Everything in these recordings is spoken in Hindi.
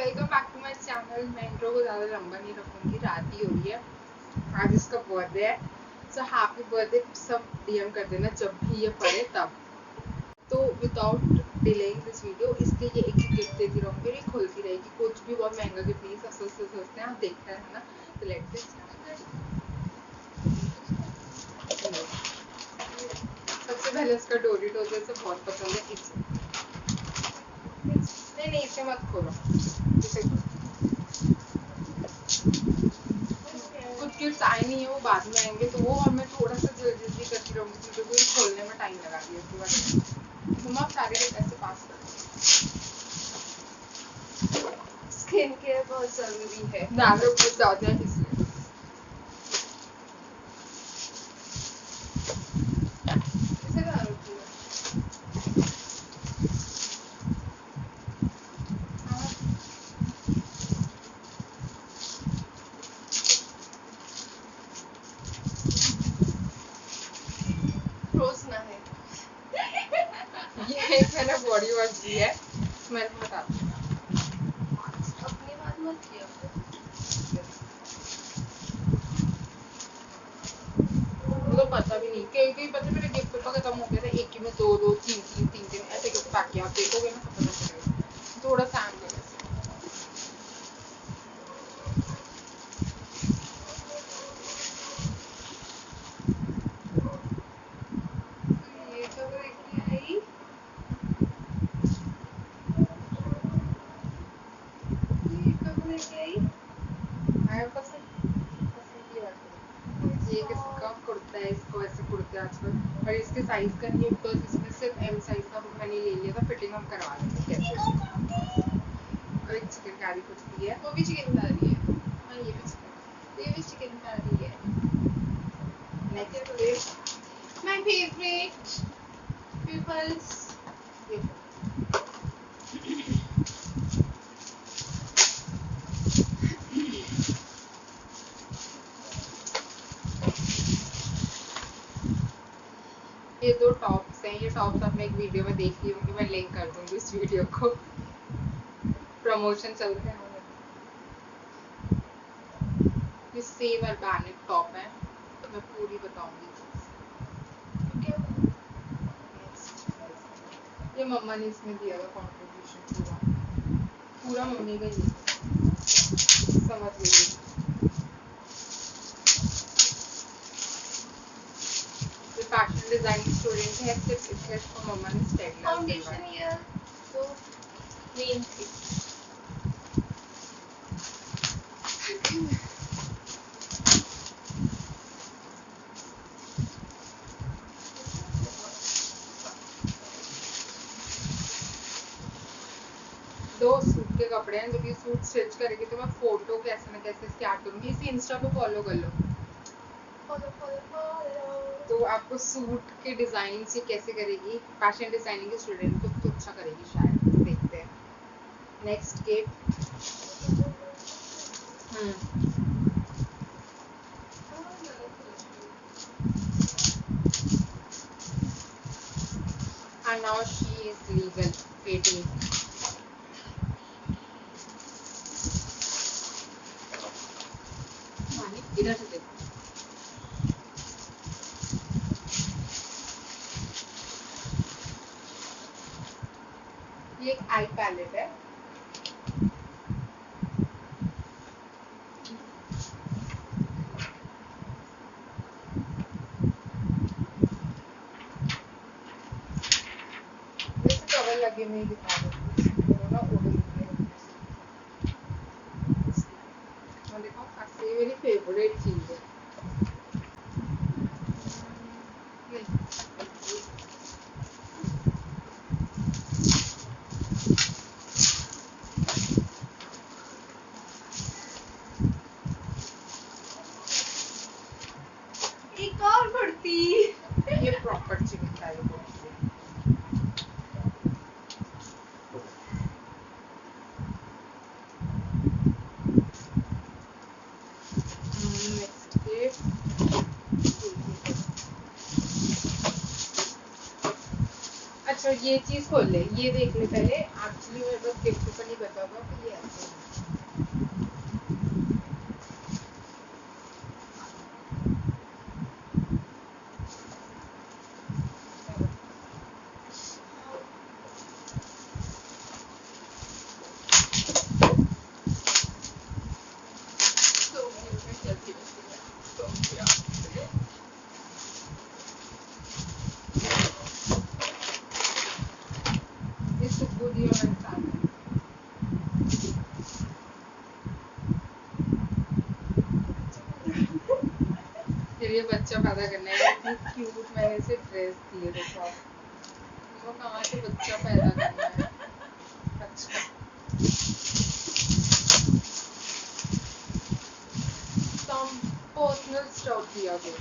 Welcome back to my channel. मैं इंट्रो को ज़्यादा लंबा नहीं रखूंगी, रात ही हो रही है। आज इसका बर्थडे है, सो हैप्पी बर्थडे। सब डीएम कर देना जब भी ये पढ़े तब। तो विदाउट डिलेइंग दिस वीडियो, इसके लिए एक गिफ्ट देती रहूँगी, ये खुलती रहेगी। कुछ भी बहुत महंगा गिफ्ट नहीं, सस्ते सस्ते हैं, आप देखते हैं ना। तो लेट्स गेट स्टार्टेड। सबसे पहले इसका डोरिटोस जैसे बहुत पसंद है, इसे नहीं इसे मत खोलो, इसे खोलो। कुछ गिफ्ट आए नहीं है, वो बाद में आएंगे तो वो, और मैं थोड़ा सा जल्दी करती रहूँगी क्योंकि वो खोलने में टाइम लगा दिया इसके बाद। तुम आप सारे गिफ्ट ऐसे पास करो। स्किन केयर बहुत जरूरी है, ज़्यादा कुछ ज़्यादा है इसलिए। इसे कहाँ रखूँ मैं? रोज ना है। ये एक मैंने बॉडी वॉश दी है, स्मेल बता दो। अपनी बात मत किया। मुझे तो पता भी नहीं, कई पता मेरे गिफ्ट पेपर खत्म हो गया था, एक ही में दो तीन ऐसे गिफ्ट पैक किया। आप देखोगे ना तो पता चलेगा। थोड़ा सा एंगल ऐसे। ये कब लेके आई? ये कब लेके आई? आया पसंद की बात है। ये किसका कुर्ता है, इसको ऐसे कुर्ते आजकल, और इसके साइज का नहीं है बिकॉज इसमें सिर्फ एम साइज का मैंने ले लिया था। फिटिंग हम करवा लेंगे कैसे। और एक चिकन कारी कुछ भी है। वो भी चिकनकारी है। हाँ, ये भी चिकन। ये भी चिकनकारी है। Next my favourite peoples. ये दो टॉप्स हैं। ये टॉप्स आपने एक वीडियो में देख ली होंगी, मैं लिंक कर दूंगी इस वीडियो को। प्रमोशन चलते हैं। ये सेम ऑर्गेनिक टॉप है, मैं पूरी बताऊंगी। क्या? ये मम्मा ने इसमें दिया था कंट्रीब्यूशन, पूरा मम्मी का ही है। समझ लीजिए। फैशन डिजाइनिंग स्टूडेंट है, सिर्फ इसलिए इसको मम्मा ने स्टेट फाउंडेशन ये तो मेन थी। दो सूट के कपड़े हैं, जब ये सूट स्टिच करेगी तो मैं फोटो कैसे ना कैसे इसकी ऐड करूंगी। इसे इंस्टा पे फॉलो कर लो तो आपको सूट के डिजाइन से कैसे करेगी। फैशन डिजाइनिंग के स्टूडेंट तो अच्छा करेगी शायद, देखते हैं। Next cake. And now she is legal, waiting. इधर से देखो। ये एक आई पैलेट है। जैसे कवर लगे में दिखा दो ना, देखो ऐसे मेरी फेवरेट चीज है। एक और बढ़ती। ये प्रॉपर चिकन कारी बोलती है। Next cake. अच्छा ये चीज खोल ले, ये देख ले पहले। एक्चुअली मेरे पास गिफ्ट पर नहीं बता होगा कि ये ऐसे लिए बच्चा पैदा करना है। इतनी क्यूट मैंने इसे ड्रेस दी है, देखो आप। वो कहाँ से बच्चा पैदा करना है। अच्छा some personal stuff दिया गया।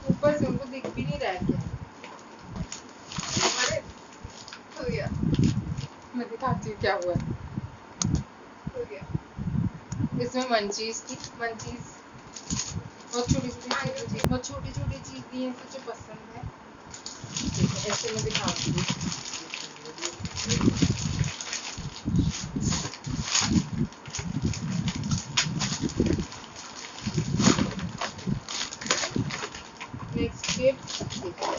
ऊपर से उनको दिख भी नहीं रहा है क्या। अरे हो गया मैं दिखाती हूँ क्या हुआ है। हो गया। इसमें मंचीज थी, मंचीज बहुत छोटी छोटी चीजें, बहुत छोटी छोटी चीज दी है मुझे पसंद है। देखो ऐसे मैं दिखाती हूँ। नेक्स्ट गिफ्ट देखो,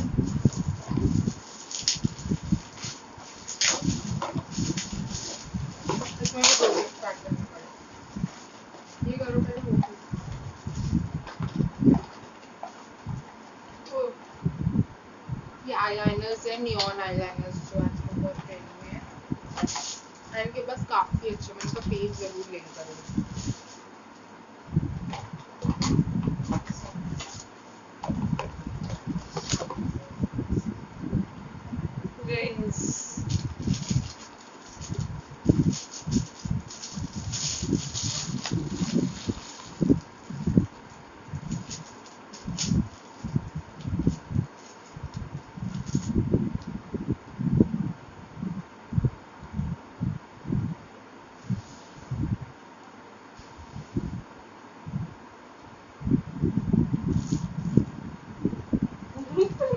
इसमें भी 2 गिफ्ट काट करने पड़े। ये करो पहले वो वो ये आईलाइनर्स है, नियॉन आईलाइनर्स जो आजकल बहुत ट्रेंड में है। इनके पास काफी अच्छे, मैं इनका पेज जरूर लिंक करूँगी। रिंग्स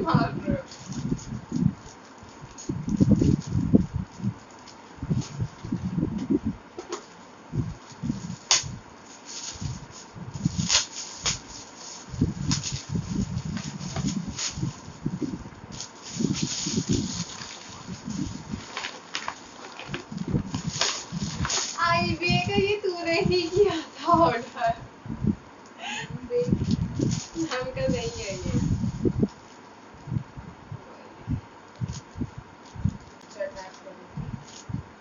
मार रहे हो। आईबीए का ये तूने ही किया था ऑर्डर। नाम का नहीं है ये।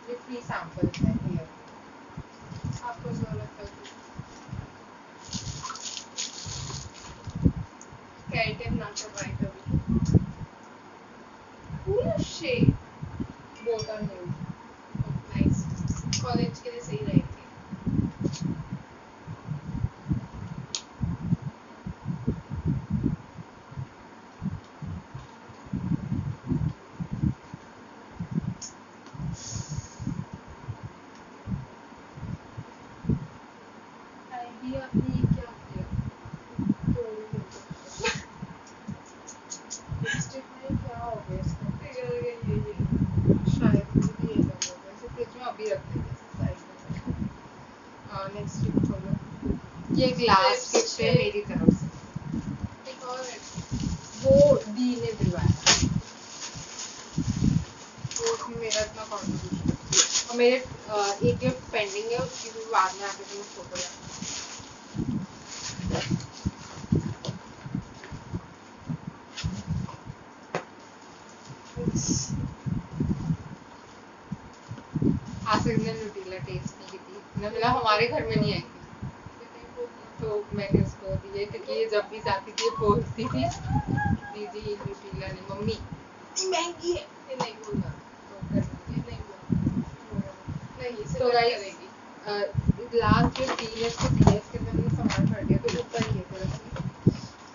ये फ्री सैंपल्स है ये। आपको जरूरत है केराटिन ना करवाए कभी। पूरा शेड बोतल में नाइस, कॉलेज के लिए सही रहेंगे। आइडिया आपने ये क्या किया। लिपस्टिक में क्या हो गया इसका। पिघल गई है ये। शायद मुझे भी ये लग रहा है। इसे फ्रिज में अभी रख देंगे साइड में। नेक्स्ट गिफ्ट खोलो। ये एक लास्ट गिफ्ट है मेरी तरफ से। एक और है। वो दी ने दिलवाया, तो उसमें मेरा इतना कॉन्ट्रीब्यूशन। और मेरे एक गिफ्ट पेंडिंग है, उसकी भी बाद में आके तुम्हें फोटो लगाऊंगी। आज तक ने न्यूटेला टेस्ट नहीं की थी, मतलब हमारे घर में नहीं आई थी, तो मैंने उसको दिए क्योंकि ये जब भी जाती थी ये बोलती थी दीदी न्यूटेला नहीं, मम्मी महंगी है, ये नहीं बोलना, तो कर ये नहीं बोलना। नहीं इसे तो तो गाइस करेगी। लास्ट जो 3 इसको दिया इसके अंदर मैंने सामान भर दिया, तो ऊपर ही है थोड़ा सा।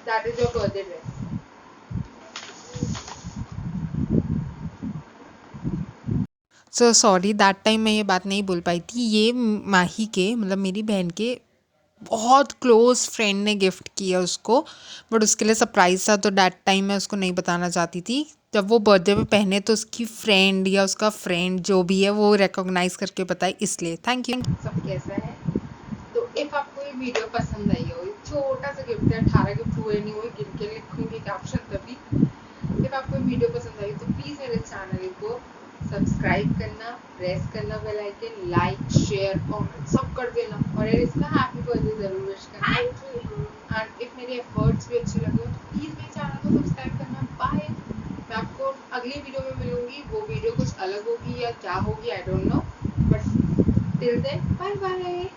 That is your birthday dress. So sorry that time मैं ये बात नहीं बोल पाई थी। ये माही के मतलब मेरी बहन के बहुत क्लोज फ्रेंड ने गिफ्ट किया उसको, बट उसके लिए सरप्राइज था, तो दैट टाइम मैं उसको नहीं बताना चाहती थी। जब वो बर्थडे पे पहने तो उसकी फ्रेंड या उसका फ्रेंड जो भी है वो रिकॉग्नाइज करके बताए, इसलिए थैंक यू। सब कैसा है, तो इफ आपको ये वीडियो पसंद आई हो, छोटा सा गिफ्ट है, 18 गिफ्ट हुए नहीं हुए गिन के लिखूंगी कैप्शन तभी। इफ आपको वीडियो पसंद आई तो प्लीज मेरे चैनल को सब्सक्राइब करना, प्रेस करना bell icon, like share comment सब कर देना, और यार इसका हैप्पी बर्थडे जरूर विश करना। Thank you. एंड इफ मेरे एफर्ट्स भी अच्छे लगे हो तो प्लीज मेरे चैनल को सब्सक्राइब करना। बाय, मैं आपको अगली वीडियो में मिलूंगी। वो वीडियो कुछ अलग होगी या क्या होगी I don't know, but till then bye bye.